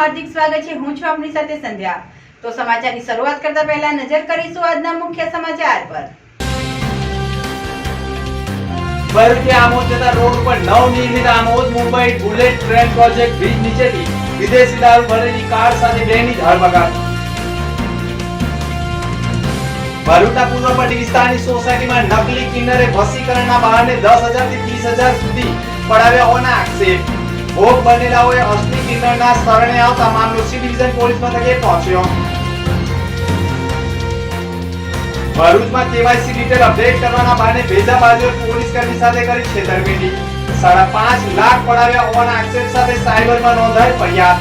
હાર્દિક સ્વાગત છે। હું છું આપની સાથે સંધ્યા। તો સમાચારની શરૂઆત કરતા પહેલા નજર કરીશું આજના મુખ્ય સમાચાર પર। ભરૂચથી આમોદ જતા રોડ ઉપર નવનિર્મિત Amod Mumbai bullet train project bridge નીચેથી વિદેશી દારૂ ભરેલી કાર સાથે બેની ધરપકડ। ભરૂચના પૂર્વપટ્ટી વિસ્તારની સોસાયટીમાં નકલી કિન્નરે વસીકરણના બહાને 10,000 થી 30,000 સુધી પડાવ્યા હોવાના આક્ષેપ। ભોગ બનેલાઓએ અસલી કિન્નરના શરણે આવતા મામલો સી ડિવિઝન પોલીસ મથકે પહોંચ્યો। ભરૂચમાં કેવાયસી ડિટેલ અપડેટ કરવાના બહાને ભેજાબાજોએ પોલીસ કર્મી સાથે કરી છેતરપિંડી। 5.5 લાખ પડાવ્યા હોવાના આક્ષેપ સાથે સાયબરમાં નોંધાઈ ફરિયાદ।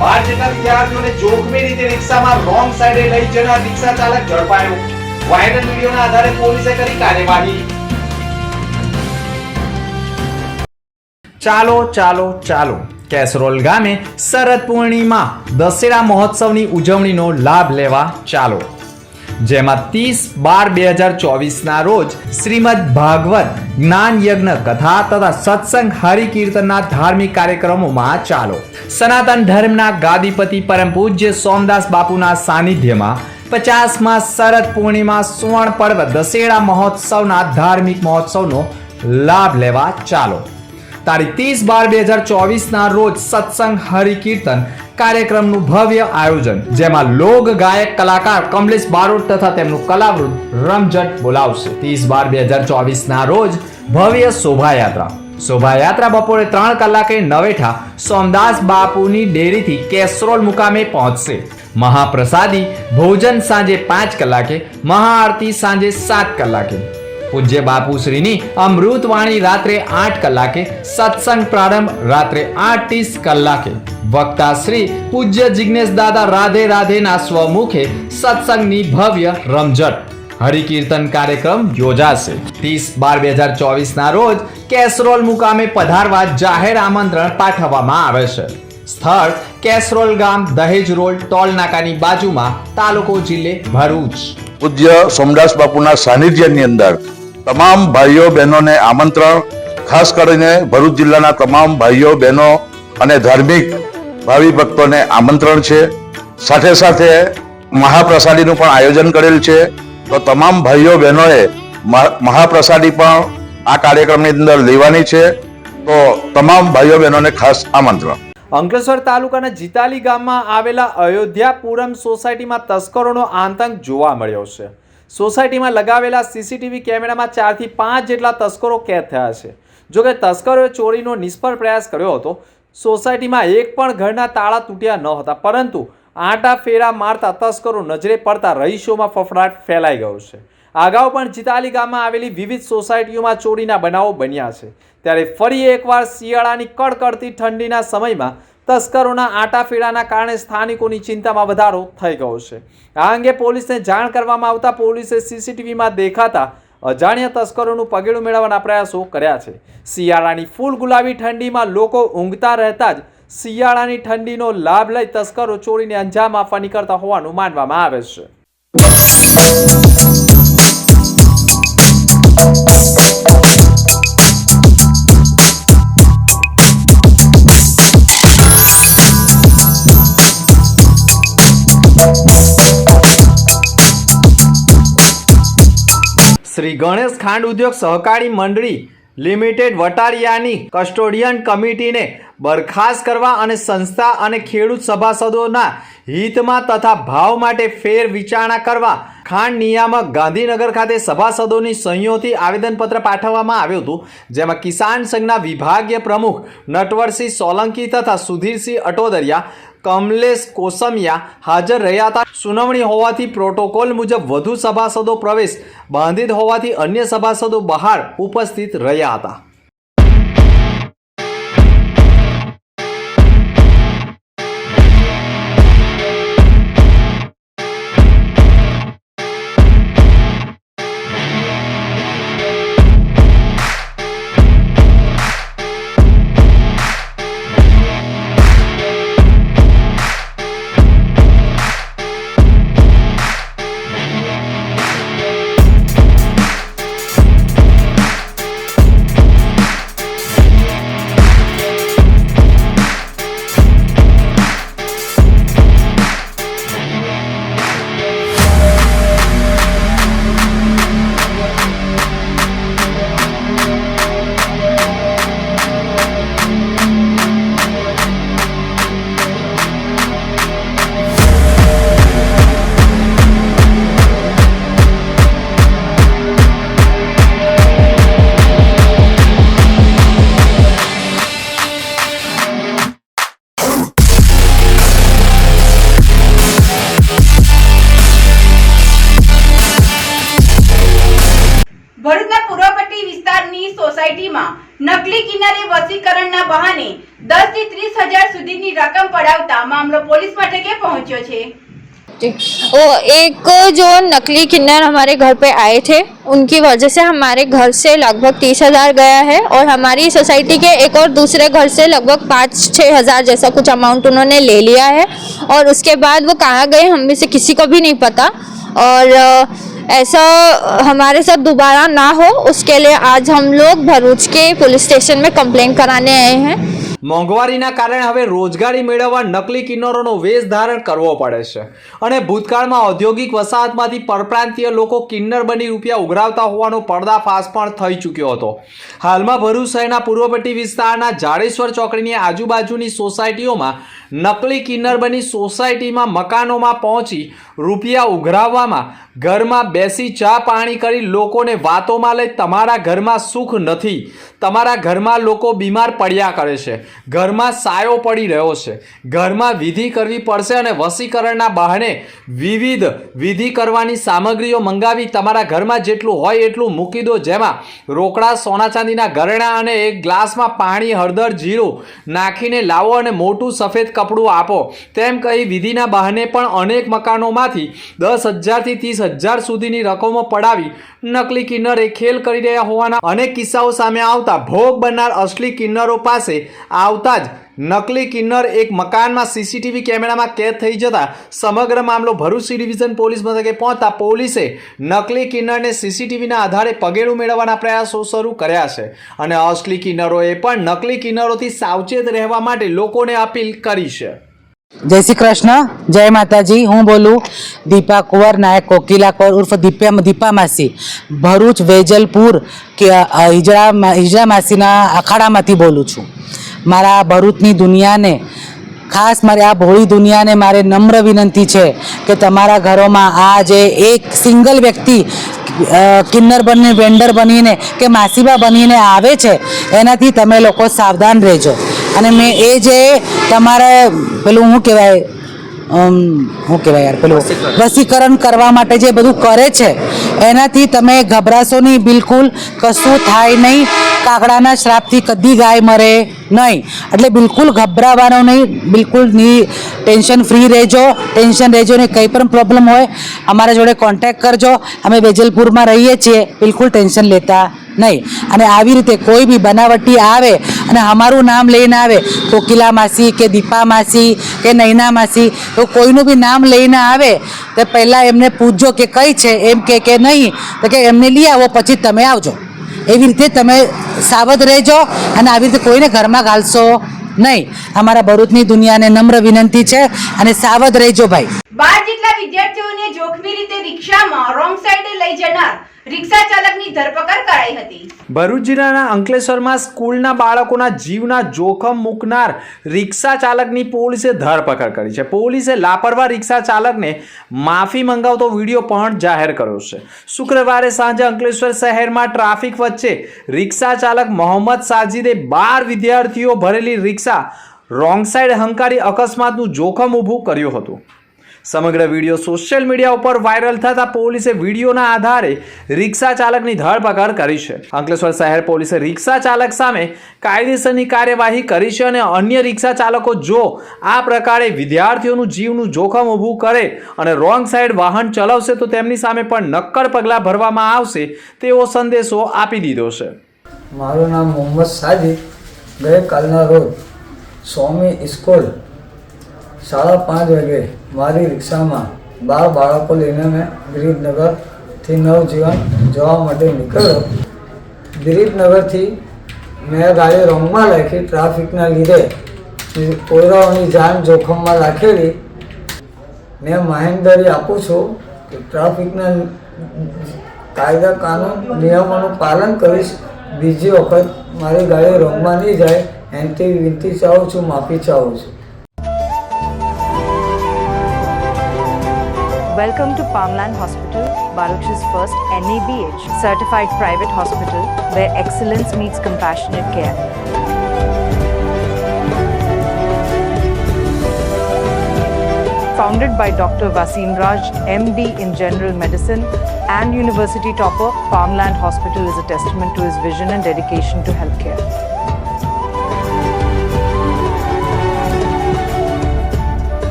12 જેટલા વિદ્યાર્થીઓને જોખમી રીતે રિક્ષામાં રોંગ સાઈડે લઈ જનાર રિક્ષા ચાલક ઝડપાયો। વાયરલ વિડીયોના આધારે પોલીસે કરી કાર્યવાહી। ચાલો કેસરોલ ગામે શરદ પૂર્ણિમા દશેરા મહોત્સવની ઉજવણીનો લાભ લેવા ચાલો, જેમાં 30/12/2024 રોજ શ્રીમદ ભાગવત જ્ઞાન યજ્ઞ કથા તથા સત્સંગ હરિકીર્તનના ધાર્મિક કાર્યક્રમોમાં ચાલો। સનાતન ધર્મના ગાદીપતિ પરમ પૂજ્ય સોમદાસ બાપુના સાનિધ્યમાં 50મા શરદ પૂર્ણિમા સુવર્ણ પર્વ દશેરા મહોત્સવના ધાર્મિક મહોત્સવનો લાભ લેવા ચાલો। તારીખ 30/12/2024 રોજ સત્સંગ હરિકીર્તન કાર્યક્રમનું ભવ્ય આયોજન, જેમાં લોક ગાયક કલાકાર કમલેશ બારોટ તથા તેમનું કલાવૃંદ રમઝટ બોલાવશે। 30/12/2024 રોજ ભવ્ય શોભાયાત્રા બપોરે 3 કલાકે નવેઠા સોમદાસ બાપુની ડેરીથી કેસરોલ મુકામે પહોંચશે। મહાપ્રસાદી ભોજન સાંજે 5 કલાકે, મહાઆરતી સાંજે 7 કલાકે, પૂજ્ય બાપુશ્રીની અમૃતવાણી રાત્રે 8 કલાકે, સત્સંગ પ્રારંભ રાત્રે 8:30 કલાકે। વક્તા શ્રી પૂજ્ય જિગ્નેશ દાદા રાધે રાધેના સ્વમુખે સત્સંગની ભવ્ય રમઝટ હરિકીર્તન કાર્યક્રમ યોજાશે। 30/12/2024 રોજ કેસરોલ મુકામે પધારવા જાહેર આમંત્રણ પાઠવવામાં આવે છે। સ્થળ કેસરોલ ગામ, દહેજ રોડ, ટોલ નાકાની બાજુમાં, તાલુકો જિલ્લે ભરૂચ। પૂજ્ય સોમદાસ બાપુના સાનિધ્યની અંદર તમામ ભાઈઓ બહેનોને આમંત્રણ, ખાસ કરીને ભરૂચ જિલ્લાના તમામ ભાઈઓ બહેનો અને ધાર્મિક ભાવિ ભક્તોને આમંત્રણ છે। સાથે સાથે મહાપ્રસાદીનું પણ આયોજન કરેલ છે, તો તમામ ભાઈઓ બહેનોએ મહાપ્રસાદી પણ આ કાર્યક્રમની અંદર લેવાની છે, તો તમામ ભાઈઓ બહેનોને ખાસ આમંત્રણ। અંકલેશ્વર તાલુકાના જીતાલી ગામમાં આવેલા અયોધ્યાપુરમ સોસાયટીમાં તસ્કરોનો આતંક જોવા મળ્યો છે। સોસાયટીમાં લગાવેલા સીસીટીવી કેમેરામાં 4 થી 5 જેટલા તસ્કરો કેદ થયા છે। જોકે તસ્કરોએ ચોરીનો નિષ્ફળ પ્રયાસ કર્યો હતો। સોસાયટીમાં એક પણ ઘરના તાળા તૂટ્યા ન હતા, પરંતુ આંટા ફેરા મારતા તસ્કરો નજરે પડતા રહીશોમાં ફફડાટ ફેલાઈ ગયો છે। અગાઉ પણ જીતાલી ગામમાં આવેલી વિવિધ સોસાયટીઓમાં ચોરીના બનાવો બન્યા છે, ત્યારે ફરી એકવાર શિયાળાની કડકડતી ઠંડીના સમયમાં તસ્કરોના આંટાફેરાના કારણે સ્થાનિકોની ચિંતામાં વધારો થઈ ગયો છે। આ અંગે પોલીસને જાણ કરવામાં આવતા પોલીસે સીસીટીવીમાં દેખાતા અજાણ્યા તસ્કરોનું પગેડું મેળવવાના પ્રયાસો કર્યા છે। શિયાળાની ફૂલ ગુલાબી ઠંડીમાં લોકો ઊંઘતા રહેતા જ શિયાળાની ઠંડીનો લાભ લઈ તસ્કરો ચોરીને અંજામ આપવા નીકળતા હોવાનું માનવામાં આવે છે। શ્રી ગણેશ ખાંડ ઉદ્યોગ સહકારી મંડળી લિમિટેડ વટારિયાની કસ્ટોડિયન કમિટીને બરખાસ્ત કરવા અને સંસ્થા અને ખેડૂત સભાસદોના હિતમાં તથા ભાવ માટે ફેર વિચારણા કરવા ખાંડ નિયામક ગાંધીનગર ખાતે સભાસદોની સહીઓથી આવેદનપત્ર પાઠવવામાં આવ્યું હતું, જેમાં કિસાન સંઘના વિભાગીય પ્રમુખ નટવરસિંહ સોલંકી તથા સુધીરસિંહ અટોદરિયા, કમલેશ કોસમિયા હાજર રહ્યા હતા। સુનાવણી હોવાથી પ્રોટોકોલ મુજબ વધુ સભાસદો પ્રવેશ બાંધિત હોવાથી અન્ય સભાસદો બહાર ઉપસ્થિત રહ્યા હતા। ની સોસાયટીમાં નકલી કિન્નરે વસીકરણના બહાને 10 થી 30 હજાર સુધીની રકમ પડાવતા મામલો પોલીસ મથકે પહોંચ્યો છે। वो एक जो नकली किन्नर हमारे घर पे आए थे उनकी वजह से हमारे घर से लगभग 30,000 गया है और हमारी सोसाइटी के एक और दूसरे घर से लगभग 5-6 हज़ार जैसा कुछ अमाउंट उन्होंने ले लिया है और उसके बाद वो कहाँ गए हम में से किसी को भी नहीं पता और ऐसा हमारे साथ दोबारा ना हो उसके लिए आज हम लोग भरूच के पुलिस स्टेशन में कंप्लेंट कराने आए हैं। મોંઘવારીના કારણે હવે રોજગારી મેળવવા નકલી કિન્નરોનો વેશ ધારણ કરવો પડે છે અને ભૂતકાળમાં ઔદ્યોગિક વસાહતમાંથી પરપ્રાંતીય લોકો કિન્નર બની રૂપિયા ઉઘરાવતા હોવાનો પર્દાફાશ પણ થઈ ચૂક્યો હતો। હાલમાં ભરૂચ શહેરના પૂર્વપટ્ટી વિસ્તારના જાડેશ્વર ચોકડીની આજુબાજુની સોસાયટીઓમાં નકલી કિન્નર બની સોસાયટીમાં મકાનોમાં પહોંચી રૂપિયા ઉઘરાવવામાં ઘરમાં બેસી ચા પાણી કરી લોકોને વાતોમાં લઈ તમારા ઘરમાં સુખ નથી, તમારા ઘરમાં લોકો બીમાર પડ્યા કરે છે, ઘરમાં સાયો પડી રહ્યો છે, ઘરમાં વિધિ કરવી પડશે અને વસીકરણના બહાને વિવિધ વિધિ કરવાની સામગ્રીઓ મંગાવી તમારા ઘરમાં જેટલું હોય એટલું મૂકી દો, જેમાં રોકડા સોના ચાંદીના ઘરેણાં અને એક ગ્લાસમાં પાણી હળદર જીરું નાખીને લાવો અને મોટું સફેદ કપડું આપો તેમ કહી વિધિના બહાને પણ અનેક મકાનોમાંથી 10,000 થી 30,000 સુધીની રકમો પડાવી નકલી કિન્નરે ખેલ કરી રહ્યા હોવાના અનેક કિસ્સાઓ સામે આવતા ભોગ બનનાર અસલી કિન્નરો પાસે આવતા જ નકલી કિન્નર એક મકાનમાં સીસીટીવી કેમેરામાં કેદ થઈ જતા સમગ્ર મામલો ભરૂચ સી ડિવિઝન પોલીસ મથકે પહોંચતા પોલીસે નકલી કિન્નરને સીસીટીવીના આધારે પગેડું મેળવવાના પ્રયાસો શરૂ કર્યા છે અને અસલી કિન્નરોએ પણ નકલી કિન્નરોથી સાવચેત રહેવા માટે લોકોને અપીલ કરી છે। जय श्री कृष्ण, जय माता जी। हूँ बोलूँ दीपा कुंवर नायक कोकिला कौर उर्फ दीपा मासी भरूच वेजलपुर के हिजड़ा मासीना अखाड़ामांथी बोलूँ छूँ। मारा भरूचनी दुनियाने खास मारे आ भोળી दुनियाने मारे नम्र विनंती है कि तमारा घरों में आ जे एक सिंगल व्यक्ति किन्नर बनी वेंडर बनीने के मासीबा बनीने आवे छे एनाथी तमे लोको सावधान रहेजो। અને મેં એ જે તમારે પેલું શું કહેવાય યાર પેલું વસીકરણ કરવા માટે જે બધું કરે છે એનાથી તમે ગભરાશો નહીં, બિલકુલ કશું થાય નહીં। કાગડાના શ્રાપથી કદી ગાય મરે નહીં, એટલે બિલકુલ ગભરાવાનું નહીં, બિલકુલ ટેન્શન ફ્રી રહેજો, ને કંઈ પણ પ્રોબ્લેમ હોય અમારા જોડે કોન્ટેક્ટ કરજો। અમે વેજલપુરમાં રહીએ છીએ, બિલકુલ ટેન્શન લેતા નહીં। અને આવી રીતે કોઈ બી બનાવટી આવે અને અમારું નામ લઈને આવે, કોકિલા માસી કે દીપા માસી કે નૈના માસી, તો કોઈનું બી નામ લઈને આવે તો પહેલાં એમને પૂછજો કે કઈ છે, એમ કે નહીં તો કે એમને લઈ આવો પછી તમે આવજો। એવી રીતે તમે સાવધ રહેજો અને આવી રીતે કોઈને ઘરમાં ઘાલશો નહીં। અમારા ભરૂચની દુનિયાને નમ્ર વિનંતી છે અને સાવધ રહેજો ભાઈ। 12 જેટલા વિદ્યાર્થીઓને જોખમી રીતે રિક્ષામાં રોંગ સાઈડે લઈ જનાર રિક્ષા ચાલકની ધરપકડ કરાઈ હતી। ભરૂચ જિલ્લાના અંકલેશ્વરમાં સ્કૂલના બાળકોના જીવના જોખમ મૂકનાર રિક્ષા ચાલકની પોલીસે ધરપકડ કરી છે। પોલીસે લાપરવાહ રિક્ષા ચાલકને માફી મંગાવતો વિડીયો પણ જાહેર કર્યો છે। શુક્રવારે સાંજે અંકલેશ્વર શહેરમાં ટ્રાફિક વચ્ચે રિક્ષા ચાલક મોહમ્મદ સાજીદે 12 વિદ્યાર્થીઓ ભરેલી રિક્ષા રોંગ સાઈડ હંકારી અકસ્માતનું જોખમ ઊભું કર્યું હતું। સમગ્ર વિડીયો સોશિયલ મીડિયા ઉપર વાયરલ થતા પોલીસે વિડીયોના આધારે રિક્ષા ચાલકની ધરપકડ કરી છે। અંકલેશ્વર શહેર પોલીસે રિક્ષા ચાલક સામે કાયદેસરની કાર્યવાહી કરી છે અને અન્ય રિક્ષા ચાલકો જો આ પ્રકારે વિદ્યાર્થીઓનું જીવનું જોખમ ઊભું કરે અને રોંગ સાઈડ વાહન ચલાવશે તો તેમની સામે પણ નક્કર પગલાં ભરવામાં આવશે તેવો સંદેશો આપી દીધો છે। મારું નામ મોહમ્મદ સાજીદ ગઈકાલના રોજ સ્વામી સ્કૂલ 5:30 વાગે મારી રિક્ષામાં 12 બાળકો લઈને મેં ગિરીશનગરથી નવજીવન જવા માટે નીકળ્યો। ગિરીશનગરથી મેં ગાડી રોંગમાં રાખી, ટ્રાફિકના લીધે પોયરાઓની જાન જોખમમાં રાખેલી। મેં માહિતગારી આપું છું કે ટ્રાફિકના કાયદા કાનૂન નિયમોનું પાલન કરીશ, બીજી વખત મારી ગાડી રોંગમાં નહીં જાય એનાથી વિનંતી ચાહું છું, માફી ચાહું છું। Welcome to Palmland Hospital, Baruch's first NABH certified private hospital where excellence meets compassionate care. Founded by Dr. Wasim Raj, MD in General Medicine and University topper, Farmland Hospital is a testament to his vision and dedication to healthcare.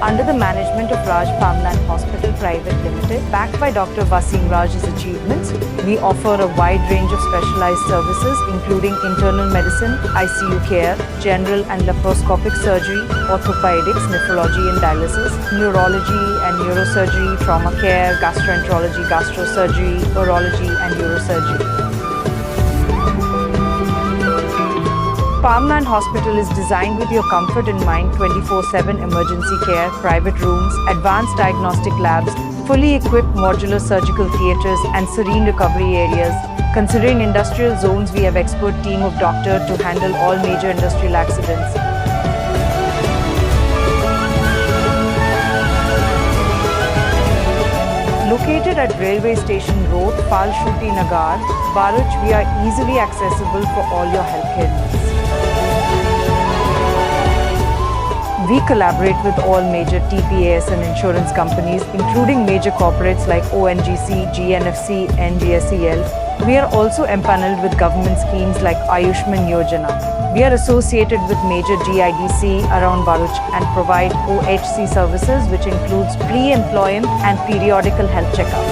Under the management of Raj Farmland Hospital Private Limited, backed by Dr. Wasim Raj's achievements, we offer a wide range of specialized services including internal medicine, ICU care, general and laparoscopic surgery, orthopedics, nephrology and dialysis, neurology and neurosurgery, trauma care, gastroenterology, gastrosurgery, urology and neurosurgery. Farmland Hospital is designed with your comfort in mind. 24/7 emergency care, private rooms, advanced diagnostic labs, fully equipped modular surgical theatres and serene recovery areas. Considering industrial zones, we have expert team of doctors to handle all major industrial accidents. Located at Railway Station Road, Falshuti Nagar, Bharuch, we are easily accessible for all your healthcare needs. We collaborate with all major TPAS and insurance companies, including major corporates like ONGC, GNFC, NGSEL. We are also empaneled with government schemes like Ayushman Yojana. We are associated with major GIDC around Bharuch and provide OHC services, which includes pre-employment and periodical health checkup.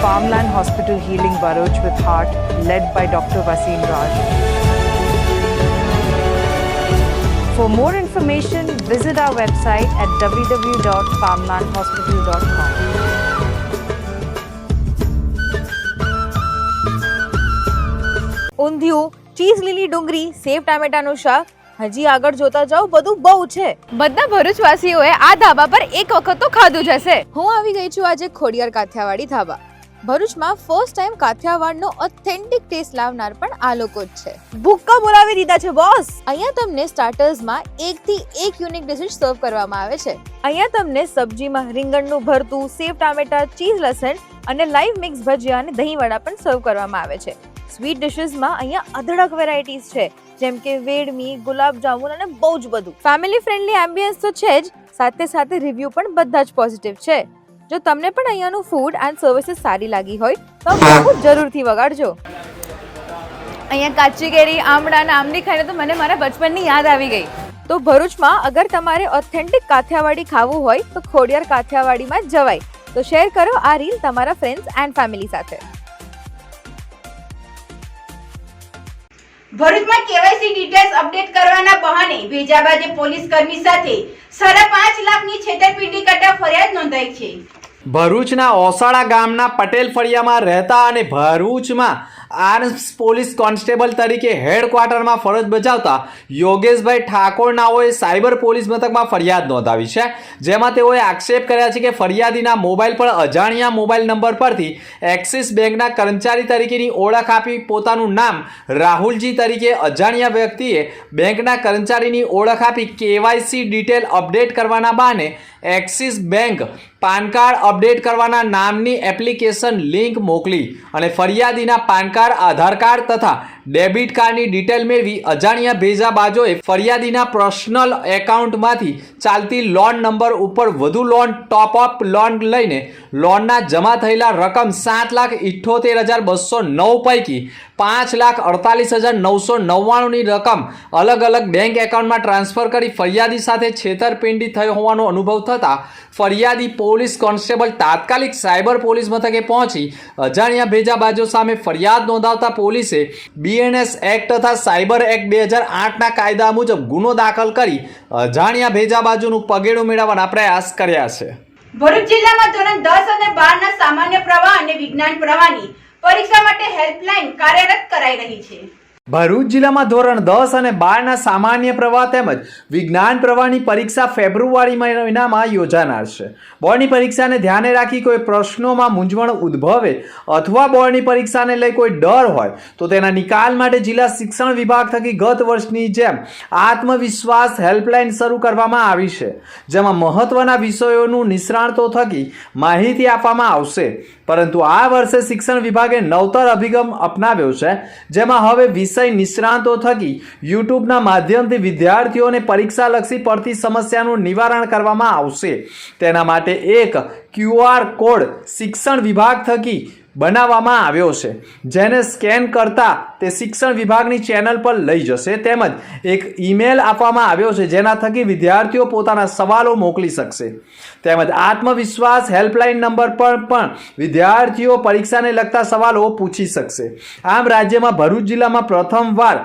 Farmland Hospital Healing Bharuch with Heart, led by Dr. Wasim Raj. For more information, visit our website at www.farmlandhospital.com. ઊંધિયું, cheese લીલી ડુંગળી, સેવ ટામેટાનું શાક, હજી આગળ જોતા જાઓ બધું બહુ છે. બધા ભરૂચવાસીઓએ આ ધાબા પર એક વખત તો ખાધું જ હશે. હું આવી ગઈ છું આજે ખોડિયાર કાઠિયાવાડી ધાબા. ભરૂચમાં ફર્સ્ટ ટાઈમ કાઠિયાવાડનો ઓથેન્ટિક ટેસ્ટ લાવનાર પણ આ લોકો જ છે. ભૂક્કા બોલાવી દીધા છે બોસ. અહીંયા તમને સ્ટાર્ટર્સમાં એકથી એક યુનિક ડિશિસ સર્વ કરવામાં આવે છે. અહીંયા તમને સબ્જીમાં રીંગણનું ભરતું, સેવ ટામેટા, ચીઝ લસણ અને લાઈવ મિક્સ ભજીયા અને દહીં વડા પણ સર્વ કરવામાં આવે છે. સ્વીટ ડિશિસમાં અહીંયા અઢળક વેરાયટીઝ છે, જેમ કે વેડમી, ગુલાબ જામુન અને બહુ જ બધું. ફેમિલી ફ્રેન્ડલી એમ્બિયન્સ તો છે જ, સાથે સાથે રિવ્યુ પણ બધા જ પોઝિટિવ છે. જો તમને પણ અહીંયાનું ફૂડ એન્ડ સર્વિસીસ સારી લાગી હોય તો જરૂરથી વગાડજો. અહીંયા કાચી કેરી, આમળા અને આંબલી ખાઈને તો મને મારા બચપનની યાદ આવી ગઈ. તો ભરૂચમાં અગર તમારે ઓથેન્ટિક કાઠિયાવાડી ખાવું હોય તો ખોડિયાર કાઠિયાવાડીમાં જ જવાય. તો શેર કરો આ રીલ તમારા ફ્રેન્ડ્સ એન્ડ ફેમિલી સાથે. ભરૂચમાં કેવાયસી ડિટેલ્સ અપડેટ કરવાના બહાને ભેજાબાજે પોલીસ કર્મી સાથે 5.5 લાખની છેતરપિંડી કરતા ફરિયાદ નોંધાઈ છે. ભરૂચના ઓસાળા ગામના પટેલ ફળિયામાં રહેતા અને ભરૂચમાં આર્મ્સ પોલીસ કોન્સ્ટેબલ તરીકે હેડક્વાર્ટરમાં ફરજ બજાવતા યોગેશભાઈ ઠાકોર નાઓએ સાયબર પોલીસ મથકમાં ફરિયાદ નોંધાવી છે, જેમાં તેઓએ આક્ષેપ કર્યા છે કે ફરિયાદીના મોબાઈલ પર અજાણ્યા મોબાઈલ નંબર પરથી એક્સિસ બેંકના કર્મચારી તરીકેની ઓળખ આપી પોતાનું નામ રાહુલજી તરીકે અજાણ્યા વ્યક્તિએ બેંકના કર્મચારીની ઓળખ આપી કેવાયસી ડિટેલ અપડેટ કરવાના બહાને axis bank PAN card update કરવાના નામની એપ્લિકેશન લિંક મોકલી અને ફરિયાદીના પાન કાર્ડ, આધાર કાર્ડ તથા ડેબિટ કાર્ડની ડિટેલ મેળવી અજાણ્યા ભેજાબાજોએ ફરિયાદીના પર્સનલ એકાઉન્ટમાંથી ચાલતી લોન નંબર ઉપર વધુ લોન ટોપઅપ લોન લઈને લોનના જમા થયેલા રકમ 7,78,209 પૈકી 5,48,999ની રકમ અલગ અલગ બેંક એકાઉન્ટમાં ટ્રાન્સફર કરી ફરિયાદી સાથે છેતરપિંડી થઈ હોવાનો અનુભવ થતાં ફરિયાદી પોલીસ કોન્સ્ટેબલ તાત્કાલિક સાયબર પોલીસ મથકે પહોંચી અજાણ્યા ભેજાબાજો સામે ફરિયાદ નોંધાવતા પોલીસે BNS એક્ટ તથા સાયબર એક્ટ 2008ના કાયદા મુજબ ગુનો દાખલ કરી અજાણ્યા ભેજાબાજોનું પગેડું મેળવવાના પ્રયાસ કર્યા છે. ભરૂચ જિલ્લામાં ધોરણ 10 અને 12 ના સામાન્ય પ્રવાહ અને વિજ્ઞાન પ્રવાહની પરીક્ષા માટે હેલ્પલાઇન કાર્યરત કરાઈ રહી છે. ભરૂચ જિલ્લામાં ધોરણ 10 અને 12ના સામાન્ય પ્રવાહ તેમજ વિજ્ઞાન પ્રવાહની પરીક્ષા ફેબ્રુઆરી મહિનામાં યોજાનાર છે. બોર્ડની પરીક્ષાને ધ્યાને રાખી કોઈ પ્રશ્નોમાં મૂંઝવણ ઉદ્ભવે અથવા બોર્ડની પરીક્ષાને લઈ કોઈ ડર હોય તો તેના નિકાલ માટે જિલ્લા શિક્ષણ વિભાગ થકી ગત વર્ષની જેમ આત્મવિશ્વાસ હેલ્પલાઇન શરૂ કરવામાં આવી છે, જેમાં મહત્વના વિષયોનું નિષ્ણાતો થકી માહિતી આપવામાં આવશે. પરંતુ આ વર્ષે શિક્ષણ વિભાગે નવતર અભિગમ અપનાવ્યો છે, જેમાં હવે વિષય નિષ્ણાતો થકી યુટ્યુબના માધ્યમથી વિદ્યાર્થીઓને પરીક્ષાલક્ષી પડતી સમસ્યાનું નિવારણ કરવામાં આવશે. તેના માટે એક QR કોડ શિક્ષણ વિભાગ થકી બનાવવામાં આવ્યો છે, જેને સ્કેન કરતા તે શિક્ષણ વિભાગની ચેનલ પર લઈ જશે. તેમજ એક ઈમેલ આપવામાં આવ્યો છે, જેના થકી વિદ્યાર્થીઓ પોતાના સવાલો મોકલી શકશે. તેમજ આત્મવિશ્વાસ હેલ્પલાઇન નંબર પર પણ વિદ્યાર્થીઓ પરીક્ષાને લગતા સવાલો પૂછી શકશે. આમ રાજ્યમાં ભરૂચ જિલ્લામાં પ્રથમવાર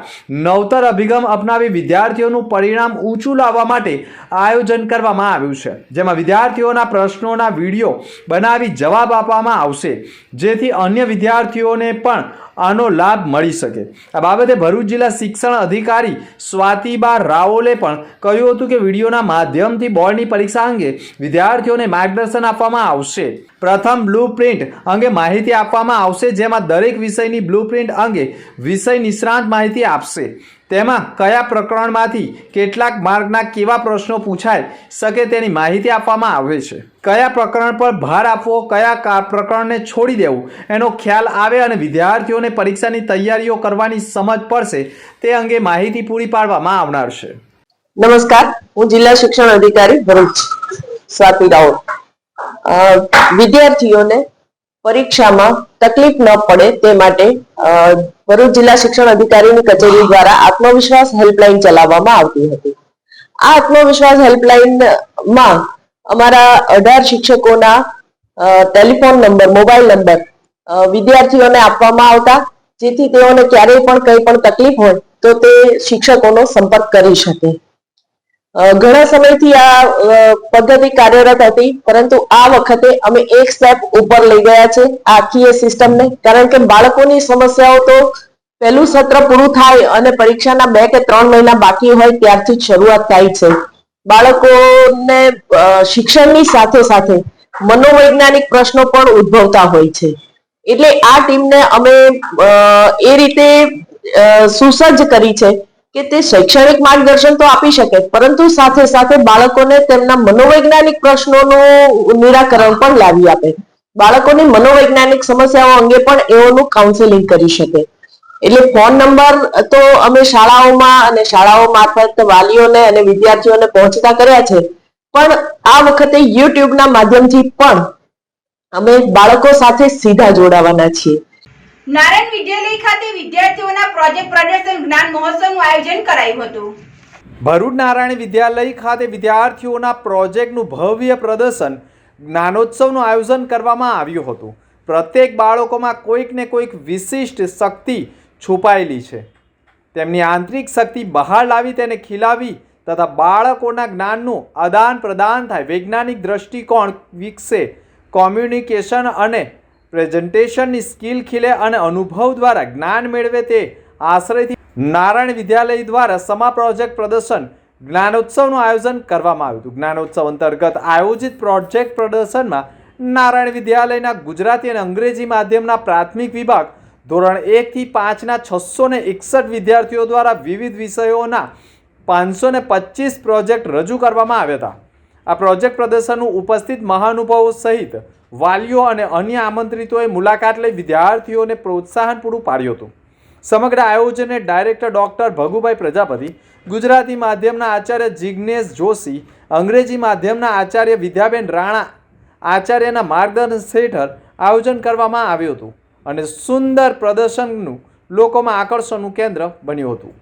નવતર અભિગમ અપનાવી વિદ્યાર્થીઓનું પરિણામ ઊંચું લાવવા માટે આયોજન કરવામાં આવ્યું છે, જેમાં વિદ્યાર્થીઓના પ્રશ્નોના વિડીયો બનાવી જવાબ આપવામાં આવશે, જેથી અન્ય વિદ્યાર્થીઓને પણ આનો લાભ મળી શકે. આ બાબતે ભરૂચ જિલ્લા શિક્ષણ અધિકારી સ્વાતિબા રાઓલે પણ કહ્યું હતું કે વિડીયોના માધ્યમથી બોર્ડની પરીક્ષા અંગે વિદ્યાર્થીઓને માર્ગદર્શન આપવામાં આવશે. પ્રથમ બ્લુ પ્રિન્ટ અંગે માહિતી આપવામાં આવશે, જેમાં દરેક વિષયની બ્લુ પ્રિન્ટ અંગે વિષય નિષ્ણાત માહિતી આપશે. તેમાં કયા પ્રકરણમાંથી કેટલાક માર્કના કેવા પ્રશ્નો પૂછાઈ શકે તેની માહિતી આપવામાં આવે છે. કયા પ્રકરણ પર ભાર આપવો, કયા પ્રકરણને છોડી દેવું એનો ખ્યાલ આવે અને વિદ્યાર્થીઓને પરીક્ષાની તૈયારીઓ કરવાની સમજ પડશે તે અંગે માહિતી પૂરી પાડવામાં આવનાર છે. નમસ્કાર, હું જિલ્લા શિક્ષણ અધિકારી ભરૂચ સ્વાતિ રાઉત. વિદ્યાર્થીઓને પરીક્ષામાં તકલીફ ન પડે તે માટે ભરૂચ જિલ્લા શિક્ષણ અધિકારીની કચેરી દ્વારા આત્મવિશ્વાસ હેલ્પલાઇન ચલાવવામાં આવતી હતી. આ આત્મવિશ્વાસ હેલ્પલાઇનમાં અમારા 18 શિક્ષકોના ટેલિફોન નંબર, મોબાઈલ નંબર વિદ્યાર્થીઓને આપવામાં આવતા, જેથી તેઓને ક્યારેય પણ કંઈ પણ તકલીફ હોય તો તે શિક્ષકોનો સંપર્ક કરી શકે. ઘણા સમયથી આ પદ્ધતિ કાર્યરત હતી, પરંતુ આ વખતે અમે એક સ્ટેપ ઉપર લઈ ગયા છે આ આખી સિસ્ટમને. કારણ કે બાળકોની સમસ્યાઓ તો પહેલું સત્ર પૂરું થાય અને પરીક્ષાના 2 કે 3 મહિના બાકી હોય ત્યારથી જ શરૂઆત થાય છે. બાળકોને શિક્ષણની સાથે સાથે મનોવૈજ્ઞાનિક પ્રશ્નો પણ ઉદ્ભવતા હોય છે. એટલે આ ટીમને અમે એ રીતે સુસજ્જ કરી છે કે તે શૈક્ષણિક માર્ગદર્શન તો આપી શકે, પરંતુ સાથે સાથે બાળકોને તેમના મનોવૈજ્ઞાનિક પ્રશ્નોનું નિરાકરણ પણ લાવી આપે. બાળકોની મનોવૈજ્ઞાનિક સમસ્યાઓ અંગે પણ એઓનું કાઉન્સેલિંગ કરી શકે. એટલે ફોન નંબર તો અમે શાળાઓમાં અને શાળાઓ મારફત વાલીઓને અને વિદ્યાર્થીઓને પહોંચતા કર્યા છે, પણ આ વખતે યુટ્યુબના માધ્યમથી પણ અમે બાળકો સાથે સીધા જોડાવાના છીએ. નારાયણ વિદ્યાલય ખાતે વિદ્યાર્થીઓના પ્રોજેક્ટ પ્રદર્શન જ્ઞાન મહોત્સવનું આયોજન કરાયું હતું. ભરૂચ નારાયણ વિદ્યાલય ખાતે વિદ્યાર્થીઓના પ્રોજેક્ટનું ભવ્ય પ્રદર્શન જ્ઞાનોત્સવનું આયોજન કરવામાં આવ્યું હતું. પ્રત્યેક બાળકોમાં કોઈક ને કોઈક વિશિષ્ટ શક્તિ છુપાયેલી છે. તેમની આંતરિક શક્તિ બહાર લાવી તેને ખીલાવી તથા બાળકોના જ્ઞાનનું આદાન પ્રદાન થાય, વૈજ્ઞાનિક દ્રષ્ટિકોણ વિકસે, કોમ્યુનિકેશન અને પ્રેઝન્ટેશનની સ્કિલ ખીલે અને અનુભવ દ્વારા જ્ઞાન મેળવે તે આશ્રયથી નારાયણ વિદ્યાલય દ્વારા સમા પ્રોજેક્ટ પ્રદર્શન જ્ઞાનોત્સવનું આયોજન કરવામાં આવ્યું હતું. જ્ઞાનોત્સવ અંતર્ગત આયોજિત પ્રોજેક્ટ પ્રદર્શનમાં નારાયણ વિદ્યાલયના ગુજરાતી અને અંગ્રેજી માધ્યમના પ્રાથમિક વિભાગ ધોરણ 1 થી 5ના 661 વિદ્યાર્થીઓ દ્વારા વિવિધ વિષયોના 525 પ્રોજેક્ટ રજૂ કરવામાં આવ્યા હતા. આ પ્રોજેક્ટ પ્રદર્શનનું ઉપસ્થિત મહાનુભાવો સહિત વાલીઓ અને અન્ય આમંત્રિતોએ મુલાકાત લઈ વિદ્યાર્થીઓને પ્રોત્સાહન પૂરું પાડ્યું હતું. સમગ્ર આયોજનને ડાયરેક્ટર ડૉક્ટર ભગુભાઈ પ્રજાપતિ, ગુજરાતી માધ્યમના આચાર્ય જિજ્ઞેશ જોશી, અંગ્રેજી માધ્યમના આચાર્ય વિદ્યાબેન રાણા આચાર્યના માર્ગદર્શન હેઠળ આયોજન કરવામાં આવ્યું હતું અને સુંદર પ્રદર્શનનું લોકોમાં આકર્ષણનું કેન્દ્ર બન્યું હતું.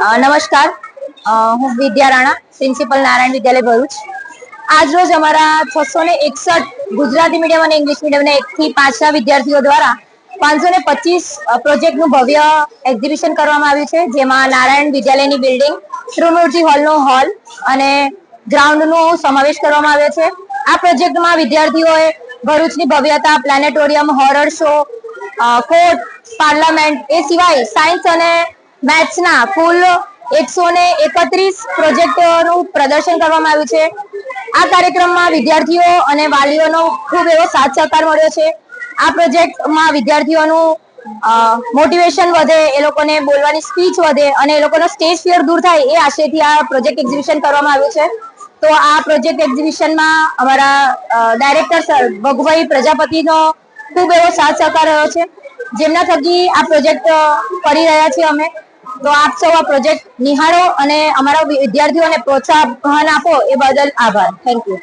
નમસ્કાર, હું વિદ્યા રાણા, પ્રિન્સિપલ નારાયણ વિદ્યાલય ભરૂચ. આજ રોજ અમારા 661 ગુજરાતી મીડિયમ અને ઇંગ્લિશ મીડિયમના 1 થી 5ના વિદ્યાર્થીઓ દ્વારા 525 પ્રોજેક્ટનું ભવ્ય એક્ઝિબિશન કરવામાં આવ્યું છે, જેમાં નારાયણ વિદ્યાલયની બિલ્ડિંગ, ત્રિમૂર્તિ હોલનો હોલ અને ગ્રાઉન્ડનો સમાવેશ કરવામાં આવ્યો છે. આ પ્રોજેક્ટમાં વિદ્યાર્થીઓએ ભરૂચની ભવ્યતા, planetarium, horror show, court, parliament, એ સિવાય સાયન્સ અને મેથ્સના કુલ 131 પ્રોજેક્ટોનું પ્રદર્શન કરવામાં આવ્યું છે. આ કાર્યક્રમમાં વિદ્યાર્થીઓ અને વાલીઓનો ખૂબ એવો સાથ સહકાર મળ્યો છે. આ પ્રોજેક્ટમાં વિદ્યાર્થીઓનું મોટિવેશન વધે, એ લોકોને બોલવાની સ્પીચ વધે અને એ લોકોનો સ્ટેજ ફિયર દૂર થાય, એ આશયથી આ પ્રોજેક્ટ એક્ઝિબિશન કરવામાં આવ્યું છે. તો આ પ્રોજેક્ટ એક્ઝિબિશનમાં અમારા ડાયરેક્ટર સર ભગુભાઈ પ્રજાપતિનો ખૂબ એવો સાથ સહકાર રહ્યો છે, જેમના થકી આ પ્રોજેક્ટ કરી રહ્યા છીએ અમે. તો આપ સૌ આ પ્રોજેક્ટ નિહાળો અને અમારા વિદ્યાર્થીઓને પ્રોત્સાહન આપો, એ બદલ આભાર. Thank you.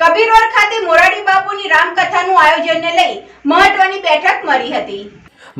કબીરવડ ખાતે મોરારી બાપુની રામકથાનું આયોજનને લઈ મહત્વની બેઠક મળી હતી.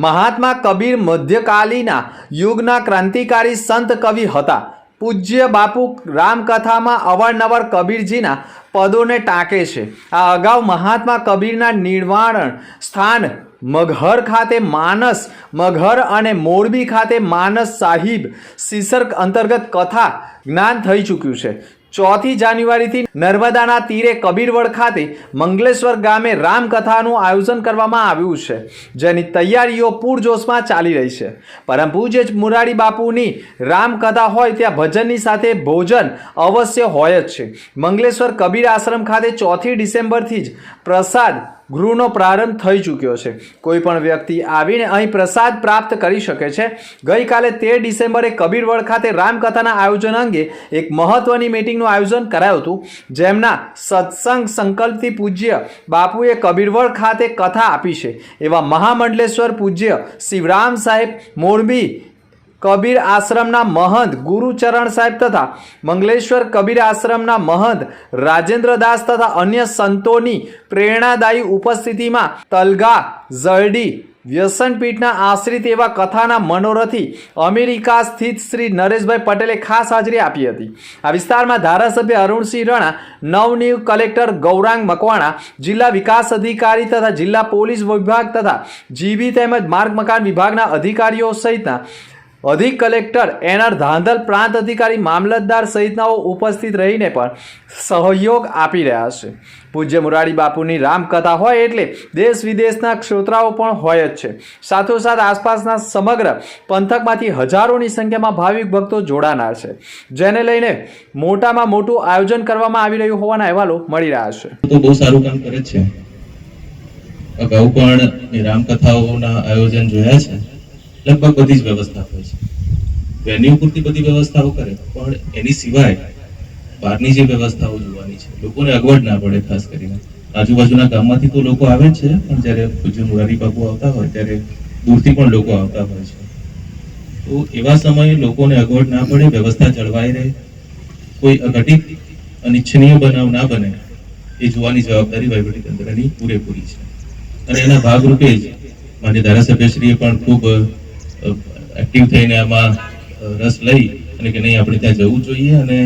મહાત્મા કબીર મધ્યકાલીના યુગના ક્રાંતિકારી સંત કવિ હતા. પૂજ્ય બાપુ રામકથામાં અવારનવાર કબીરજીના પદોને ટાંકે છે. આ અગાઉ મહાત્મા કબીરના નિર્વાણ સ્થાન મગહર ખાતે માનસ મગહર અને મોરબી ખાતે માનસ સાહિબ સિસર અંતર્ગત કથા જ્ઞાન થઈ ચૂક્યું છે. 4 જાન્યુઆરીથી નર્મદાના તીરે કબીરવડ ખાતે મંગલેશ્વર ગામે રામકથાનું આયોજન કરવામાં આવ્યું છે, જેની તૈયારીઓ પૂરજોશમાં ચાલી રહી છે. પરમ પૂજ્ય મોરારી બાપુની રામકથા હોય ત્યાં ભજનની સાથે ભોજન અવશ્ય હોય જ છે. મંગલેશ્વર કબીર આશ્રમ ખાતે 4 ડિસેમ્બરથી જ પ્રસાદ ગૃહનો પ્રારંભ થઈ ચૂક્યો છે. કોઈ પણ વ્યક્તિ આવીને અહીં પ્રસાદ પ્રાપ્ત કરી શકે છે. ગઈકાલે 13 ડિસેમ્બરે કબીરવડ ખાતે રામકથાના આયોજન અંગે એક મહત્વની મીટિંગનું આયોજન કરાયું હતું, જેમના સત્સંગ સંકલ્પથી પૂજ્ય બાપુએ કબીરવડ ખાતે કથા આપી છે. એવા મહામંડલેશ્વર પૂજ્ય શિવરામ સાહેબ મોરબી કબીર આશ્રમના મહંત ગુરુચરણ સાહેબ તથા મંગલેશ્વર કબીર આશ્રમના મહંત રાજેન્દ્રદાસ તથા અન્ય સંતોની પ્રેરણાદાયી ઉપસ્થિતિમાં તલગા ઝરડી વ્યસનપીઠના આશ્રિત એવા કથાના મનોરથી અમેરિકા સ્થિત શ્રી નરેશભાઈ પટેલે ખાસ હાજરી આપી હતી. આ વિસ્તારમાં ધારાસભ્ય અરુણસિંહ રણા, નવનિયુક્ત કલેક્ટર ગૌરાંગ મકવાણા, જિલ્લા વિકાસ અધિકારી તથા જિલ્લા પોલીસ વિભાગ તથા જીબી તેમજ માર્ગ મકાન વિભાગના અધિકારીઓ સહિતના અધિક કલેક્ટર એનઆર ધાંધલ, પ્રાંત અધિકારી, મામલતદાર સહિતનાઓ ઉપસ્થિત રહીને પણ સહયોગ આપી રહ્યા છે. પૂજ્ય મોરારી બાપુની રામકથા હોય એટલે દેશ વિદેશના શ્રોતાઓ પણ હોય જ છે. સાથોસાથ આસપાસના સમગ્ર પંથકમાંથી હજારોની સંખ્યામાં ભાવિક ભક્તો જોડાનાર છે, જેને લઈને મોટામાં મોટું આયોજન કરવામાં આવી રહ્યું હોવાના અહેવાલો મળી રહ્યા છે. તો બહુ સારું કામ કરે છે. અગાઉ પણ રામકથાઓના આયોજન જોયા છે. લગભગ બધી જ વ્યવસ્થા હોય છે. વેન્યુ પૂરતી બધી વ્યવસ્થાઓ કરે, પણ એની સિવાય બહારની જે વ્યવસ્થાઓ જોવાની છે, લોકોને અગવડ ના પડે. ખાસ કરીને આજુબાજુના ગામમાંથી તો લોકો આવે જ છે, પણ જ્યારે પૂજ્ય મોરારી બાપુ આવતા હોય ત્યારે દૂરથી પણ લોકો આવતા હોય છે. તો એવા સમયે લોકોને અગવડ ના પડે, વ્યવસ્થા જળવાઈ રહે, કોઈ અઘટિત અનિચ્છનીય બનાવ ના બને, એ જોવાની જવાબદારી વહીવટીતંત્રની પૂરેપૂરી છે. અને એના ભાગરૂપે જ માન્ય ધારાસભ્યશ્રીએ પણ ખૂબ એક્ટિવ થઈને આમાં રસ લઈ અને કે નહીં, આપણે ત્યાં જવું જોઈએ. અને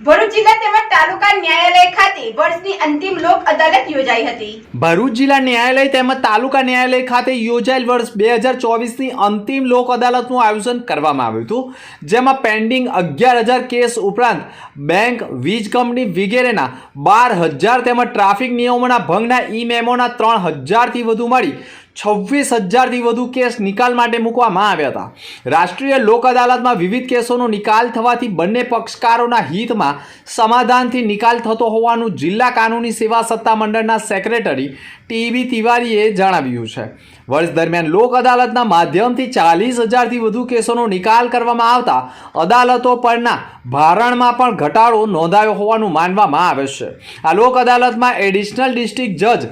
ભરૂચ જિલ્લા તેમજ તાલુકા ન્યાયાલય ખાતે વર્ષની અંતિમ લોક અદાલત યોજાઈ હતી. ભરૂચ જિલ્લા ન્યાયાલય તેમજ તાલુકા ન્યાયાલય ખાતે યોજાયેલ વર્ષ 2024ની અંતિમ લોક અદાલતનું આયોજન કરવામાં આવ્યું હતું, જેમાં પેન્ડિંગ 11,000 કેસ ઉપરાંત બેંક, વીજ કંપની વગેરેના 12,000 તેમજ ટ્રાફિક નિયમોના ભંગના ઈ-મેમોના 3,000થી વધુ મળી 26,000થી વધુ કેસ નિકાલ માટે મૂકવામાં આવ્યા હતા. રાષ્ટ્રીય લોક અદાલતમાં વિવિધ કેસોનો નિકાલ થવાથી બંને પક્ષકારોના હિતમાં સમાધાનથી નિકાલ થતો હોવાનું જિલ્લા કાનૂની સેવા સત્તા મંડળના સેક્રેટરી ટીબી તિવારીએ જણાવ્યું છે. વર્ષ દરમિયાન લોક અદાલતના માધ્યમથી 40,000થી વધુ કેસોનો નિકાલ કરવામાં આવતા અદાલતો પરના ભારણમાં પણ ઘટાડો નોંધાયો હોવાનું માનવામાં આવે છે. આ લોક અદાલતમાં એડિશનલ ડિસ્ટ્રિક્ટ જજ,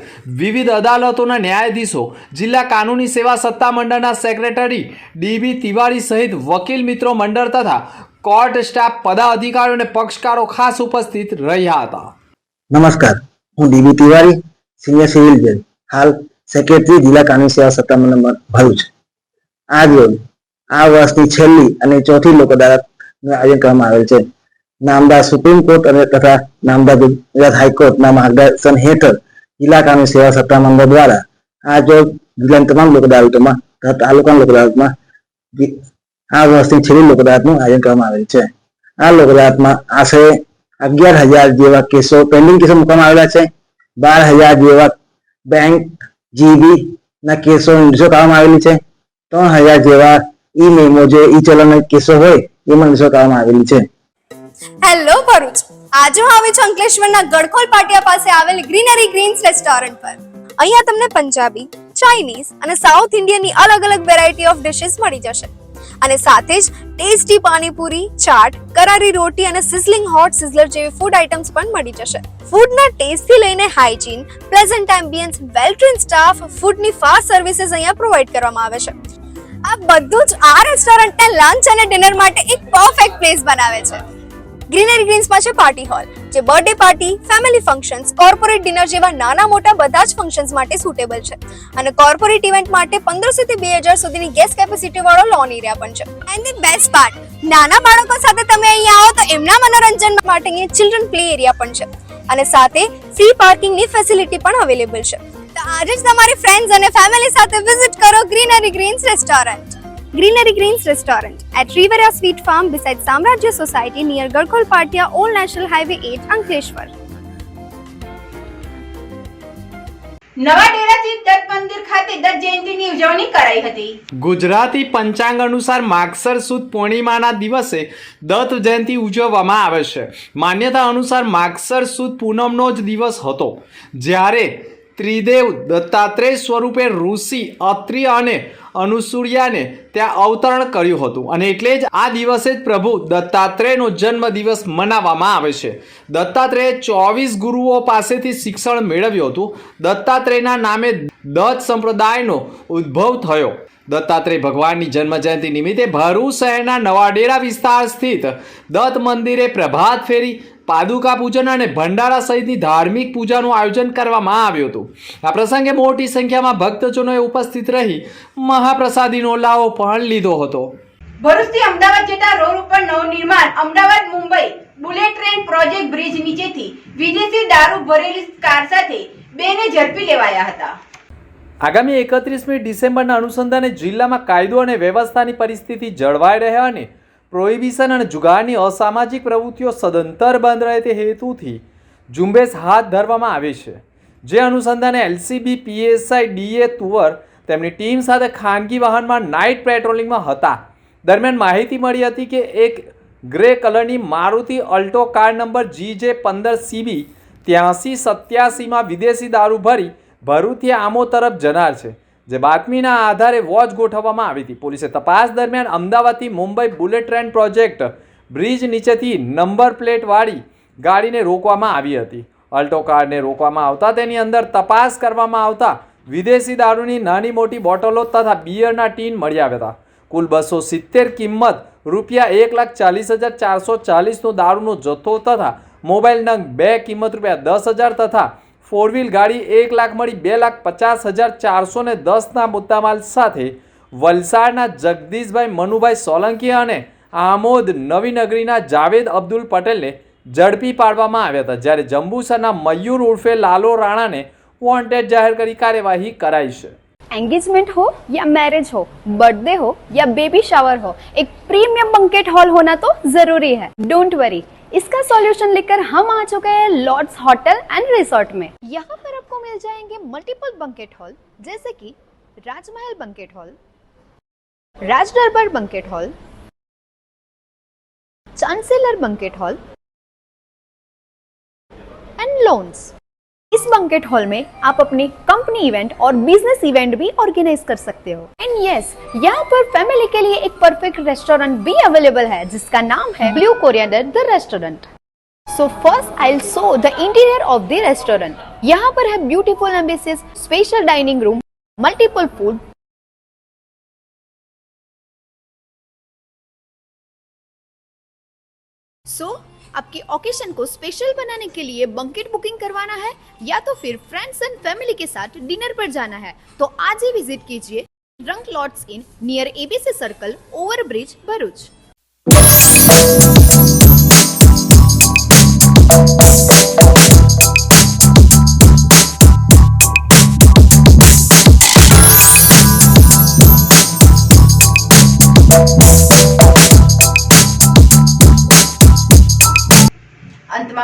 વિવિધ અદાલતોના ન્યાયાધીશો, જિલ્લા કાનૂની સેવા સત્તા મંડળના સેક્રેટરી ડીબી તિવારી સહિત વકીલ મિત્રો મંડળ તથા કોર્ટ સ્ટાફ, પદાધિકારીઓ અને પક્ષકારો ખાસ ઉપસ્થિત રહ્યા હતા. નમસ્કાર, હું ડીબી તિવારી, સિનિયર સિવિલ જજ, હાલ સેક્રેટરી જિલ્લા કાનૂની સેવા સત્તા મંડળ ભરૂચ. આજ રોજ આ વર્ષની છેલ્લી અને ચોથી લોક અદાલત નું આયોજન કરવામાં આવેલ છે. નામદાર સુપ્રીમ કોર્ટ અને તથા નામદાર ગુજરાત હાઈકોર્ટના માર્ગદર્શન હેઠળ જિલ્લા કાનૂની સેવા સત્તામંડળ દ્વારા આજ જિલ્લાની તમામ લોક અદાલતોમાં તથા તાલુકાની લોક અદાલતમાં આ વર્ષની છેલ્લી લોક અદાલતનું આયોજન કરવામાં આવેલ છે. આ લોક અદાલતમાં આશરે 11,000 જેવા કેસો પેન્ડિંગ કેસો મૂકવામાં આવેલા છે. 12,000 જેવા બેંક જીબી ના કેસો નિર્ણયો કરવામાં આવેલી છે. 3,000 જેવા ઈ મેમો જે ઈ ચલણ કેસો હોય એમાં નિર્ણયો કરવામાં આવેલી છે. હેલો ભરૂચ, આજે હું આવી છું અંકલેશ્વરના ગડખોલ પાટિયા પાસે આવેલ ગ્રીનરી ગ્રીન્સ રેસ્ટોરન્ટ પર. અહીંયા તમને પંજાબી, ચાઇનીઝ અને સાઉથ ઇન્ડિયનની અલગ અલગ વેરાયટી ઓફ ડિશિસ મળી જશે અને સાથે જ ટેસ્ટી પાણીપુરી, ચાટ, કરારી રોટી અને સિઝલિંગ હોટ સિઝલર જેવી ફૂડ આઇટમ્સ પણ મળી જશે. ફૂડના ટેસ્ટથી લઈને હાઇજીન, પ્લેઝન્ટ એમ્બિયન્સ, વેલ ટ્રેન્ડ સ્ટાફ, ફૂડની ફાસ્ટ સર્વિસીસ અહીંયા પ્રોવાઇડ કરવામાં આવે છે. આ બધું જ આ રેસ્ટોરન્ટને લંચ અને ડિનર માટે એક પરફેક્ટ પ્લેસ બનાવે છે. ગ્રીનરી ગ્રીન્સમાં છે પાર્ટી હોલ, જે birthday party, family functions, corporate dinner જેવા નાના મોટા બધા જ ફંક્શન્સ માટે સુટેબલ છે અને કોર્પોરેટ ઇવેન્ટ માટે 1500 થી 2000 સુધીની ગેસ્ટ કેપેસિટી વાળો લોન એરિયા પણ છે. એન્ડ ધી બેસ્ટ પાર્ટ, નાના બાળકો સાથે તમે અહીંયા આવો તો એમના મનોરંજન માટે અહીંયા ચિલ્ડ્રન પ્લે એરિયા પણ છે અને સાથે ફ્રી પાર્કિંગની ફેસિલિટી પણ અવેલેબલ છે. તો આજે જ તમારી ફ્રેન્ડ્સ અને ફેમિલી સાથે વિઝિટ કરો Greenery Greens Restaurant. Greenery Greens Restaurant at Riveria Sweet Farm beside Samrajya Society near Garkhol Patia, Old National Highway 8, Ankleshwar. નવા ડેરા સ્થિત દત્ત મંદિર ખાતે દત્ત જયંતિની ઉજવણી કરાઈ હતી. ગુજરાતી પંચાંગ અનુસાર માગસર સુદ પૂર્ણિમાના દિવસે દત્ત જયંતિ ઉજવવામાં આવે છે. માન્યતા અનુસાર માગસર સુદ પૂનમનો જ દિવસ હતો, જ્યારે ત્રિદેવ દત્તાત્રેય સ્વરૂપે ઋષિ અત્રિ અને અનુસૂયાને ત્યાં અવતરણ કર્યું હતું અને એટલે જ આ દિવસે જ પ્રભુ દત્તાત્રેયનો જન્મ દિવસ મનાવવામાં આવે છે. દત્તાત્રેયે 24 ગુરુઓ પાસેથી શિક્ષણ મેળવ્યું હતું. દત્તાત્રેયના નામે દત્ત સંપ્રદાયનો ઉદ્ભવ થયો. દત્તાત્રેય ભગવાનની જન્મ જયંતિ નિમિત્તે ભરૂચ શહેરના નવાડેરા વિસ્તાર સ્થિત દત્ત મંદિરે પ્રભાત ફેરી, પાદુકા પૂજન અને ભંડારા સહિતની ધાર્મિક પૂજાનું આયોજન કરવામાં આવ્યું હતું. આ પ્રસંગે મોટી સંખ્યામાં ભક્તજનોએ ઉપસ્થિત રહી મહાપ્રસાદીનો લાવો પણ લીધો હતો. ભરૂચથી અમદાવાદ જતા રોડ ઉપર નવનિર્માણ Ahmedabad Mumbai bullet train project bridge નીચેથી વિદેશી દારૂ ભરેલી કાર સાથે બેને ઝડપી લેવાયા હતા. આગામી 31મી ડિસેમ્બરના અનુસંધાને જિલ્લામાં કાયદો અને વ્યવસ્થાની પરિસ્થિતિ જળવાઈ રહે અને પ્રોહિબિશન અને જુગારની અસામાજિક પ્રવૃત્તિઓ સદંતર બંધ રહે તે હેતુથી ઝુંબેશ હાથ ધરવામાં આવી છે. જે અનુસંધાને એલસીબી પીએસઆઈ ડીએ તુવર તેમની ટીમ સાથે ખાનગી વાહનમાં નાઇટ પેટ્રોલિંગમાં હતા. દરમિયાન માહિતી મળી હતી કે એક ગ્રે કલરની Maruti Alto car number GJ15CB 8387માં વિદેશી દારૂ ભરી ભરૂચથી આમો તરફ જનાર છે. જે બાતમીના આધારે વોચ ગોઠવવામાં આવી હતી. પોલીસે તપાસ દરમિયાન અમદાવાદથી Mumbai bullet train project bridge નીચેથી નંબર પ્લેટવાળી ગાડીને રોકવામાં આવી હતી. અલ્ટો કારને રોકવામાં આવતા તેની અંદર તપાસ કરવામાં આવતા વિદેશી દારૂની નાની મોટી બોટલો તથા બિયરના ટીન મળી આવ્યા હતા. કુલ 270 કિંમત ₹1,40,440નો દારૂનો જથ્થો તથા મોબાઈલ નંગ 2 કિંમત ₹10,000 તથા 4 વ્હીલ ગાડી 1 લાખ મળી 2,50,410ના મુદ્દામાલ સાથે વલસાડના જગદીશભાઈ મનુભાઈ સોલંકી અને આમોદ નવીનગરીના જાવેદ અબ્દુલ પટેલને ઝડપી પાડવામાં આવ્યા હતા. જ્યારે જંબુસરના મયુર ઉર્ફે લાલો રાણાને વોન્ટેડ જાહેર કરી કાર્યવાહી કરાઈ છે. एंगेजमेंट हो या मैरिज हो, बर्थडे हो या बेबी शावर हो, एक प्रीमियम बंकेट हॉल होना तो जरूरी है. डोंट वरी, इसका सॉल्यूशन लेकर हम आ चुके हैं लॉर्ड्स होटल एंड रिसोर्ट में. यहाँ पर आपको मिल जाएंगे मल्टीपल बंकेट हॉल जैसे कि राजमहल banquet hall, Raj Darbar banquet hall, Chancellor banquet hall and lawns. इस बंकेट हॉल में आप अपनी कंपनी इवेंट और बिजनेस इवेंट भी ऑर्गेनाइज कर सकते हो. एंड यस, यहाँ पर फैमिली के लिए एक परफेक्ट रेस्टोरेंट भी अवेलेबल है जिसका नाम है Blue Coriander the restaurant. So first I will show the interior of the restaurant. यहाँ पर है beautiful ambiences, special dining room, multiple food. So आपके ओकेशन को स्पेशल बनाने के लिए बंकेट बुकिंग करवाना है या तो फिर फ्रेंड्स एंड फैमिली के साथ डिनर पर जाना है तो आज ही विजिट कीजिए रंग lots in near ABC circle over bridge Bharuch. અંતમાં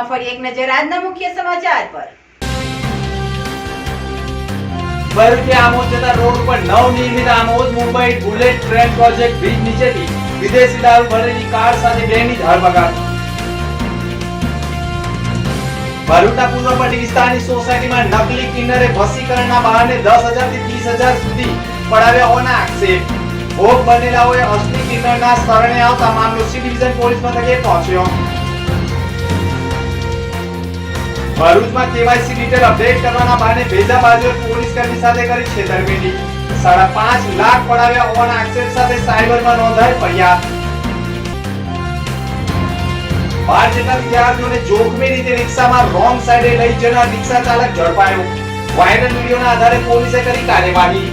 ફરી એક નજર આજના મુખ્ય સમાચાર પર. ભરૂચથી આમોદ જતા રોડ ઉપર નવનિર્મિત Amod Mumbai bullet train project bridge નીચેથી વિદેશી દારૂ ભરેલી કાર સાથે બેની ધરપકડ. ભરૂચના પૂર્વ પટ્ટી વિસ્તારની સોસાયટીમાં નકલી કિન્નરે વસીકરણના બહાને 10,000 થી 30,000 સુધી પડાવ્યા હોવાના આક્ષેપ. ભોગ બનેલાઓએ અસલી કિન્નરના શરણે આવતા મામલો સી ડિવિઝન પોલીસ મથકે પહોંચ્યો. ભરૂચમાં કેવાયસી ડિટેલ અપડેટ કરવાના બહાને ભેજા બાજુએ પોલીસ કર્મી સાથે કરી છેતરપિંડી. 5.5 લાખ પડાવ્યા હોવાના આક્ષેપ સાથે સાયબરમાં નોંધાઈ ફરિયાદ. 12 જેટલા વિદ્યાર્થીઓને જોખમી રીતે રિક્ષામાં રોંગ સાઈડે લઈ જનાર રિક્ષા ચાલક ઝડપાયો. વાયરલ વિડીયોના આધારે પોલીસે કરી કાર્યવાહી.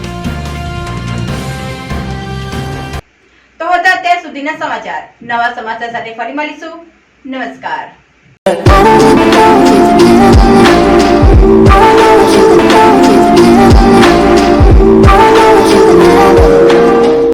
તો હતા અત્યાર સુધીના સમાચાર. નવા સમાચાર સાથે ફરી મળીશું. નમસ્કાર.